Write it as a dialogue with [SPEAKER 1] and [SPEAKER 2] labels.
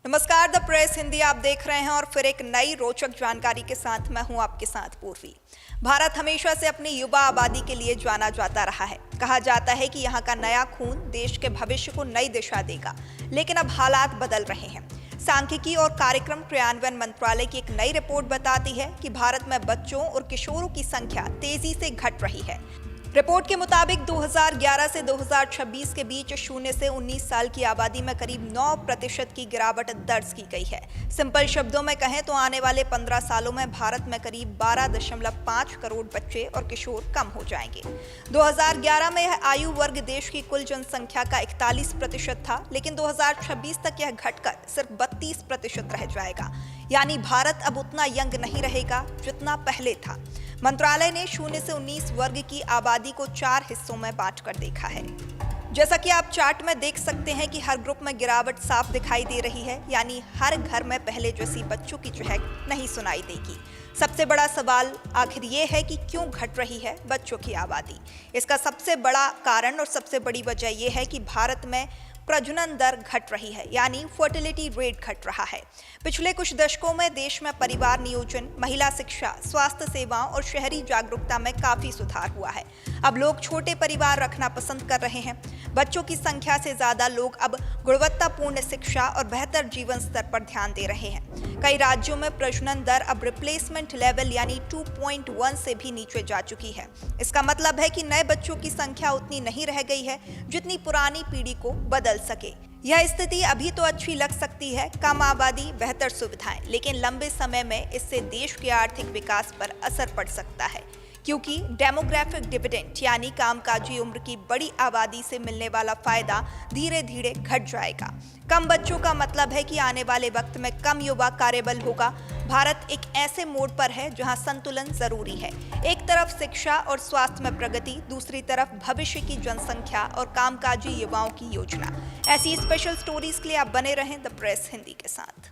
[SPEAKER 1] नमस्कार, the press Hindi आप देख रहे हैं और फिर एक नई रोचक जानकारी के साथ मैं हूं आपके साथ पूर्वी। भारत हमेशा से अपनी युवा आबादी के लिए जाना जाता रहा है। कहा जाता है कि यहां का नया खून देश के भविष्य को नई दिशा देगा, लेकिन अब हालात बदल रहे हैं। सांख्यिकी और कार्यक्रम क्रियान्वयन मंत्रालय की एक नई रिपोर्ट बताती है कि भारत में बच्चों और किशोरों की संख्या तेजी से घट रही है। रिपोर्ट के मुताबिक 2011 से 2026 के बीच 0 से 19 साल की आबादी में करीब 9% की गिरावट दर्ज की गई है। सिंपल शब्दों में कहें तो आने वाले 15 सालों में भारत में करीब 12.5 करोड़ बच्चे और किशोर कम हो जाएंगे। 2011 में यह आयु वर्ग देश की कुल जनसंख्या का 41% था, लेकिन 2026 तक यह घटकर सिर्फ 32% रह जाएगा। यानी भारत अब उतना यंग नहीं रहेगा जितना पहले था। मंत्रालय ने 0 से 19 वर्ग की आबादी को 4 हिस्सों में बांटकर देखा है। जैसा कि आप चार्ट में देख सकते हैं कि हर ग्रुप में गिरावट साफ दिखाई दे रही है, यानी हर घर में पहले जैसी बच्चों की चहक नहीं सुनाई देगी। सबसे बड़ा सवाल आखिर ये है कि क्यों घट रही है बच्चों की आबादी। इसका सबसे बड़ा कारण और सबसे बड़ी वजह यह है कि भारत में प्रजनन दर घट रही है, यानी फर्टिलिटी रेट घट रहा है। पिछले कुछ दशकों में देश में परिवार नियोजन, महिला शिक्षा, स्वास्थ्य सेवाओं और शहरी जागरूकता में काफी सुधार हुआ है। अब लोग छोटे परिवार रखना पसंद कर रहे हैं। बच्चों की संख्या से ज्यादा लोग अब गुणवत्तापूर्ण शिक्षा और बेहतर जीवन स्तर पर ध्यान दे रहे हैं। कई राज्यों में प्रजनन दर अब रिप्लेसमेंट लेवल यानी 2.1 से भी नीचे जा चुकी है। इसका मतलब है कि नए बच्चों की संख्या उतनी नहीं रह गई है जितनी पुरानी पीढ़ी को बदल सके। यह स्थिति अभी तो अच्छी लग सकती है, कम आबादी, बेहतर सुविधाएं, लेकिन लंबे समय में इससे देश के आर्थिक विकास पर असर पड़ सकता है, क्योंकि डेमोग्राफिक डिविडेंड यानी कामकाजी उम्र की बड़ी आबादी से मिलने वाला फायदा धीरे धीरे घट जाएगा। कम बच्चों का मतलब है कि आने वाले वक्त में कम युवा कार्यबल होगा। भारत एक ऐसे मोड़ पर है जहां संतुलन जरूरी है। एक तरफ शिक्षा और स्वास्थ्य में प्रगति, दूसरी तरफ भविष्य की जनसंख्या और कामकाजी युवाओं की योजना। ऐसी स्पेशल स्टोरीज के लिए आप बने रहें द प्रेस हिंदी के साथ।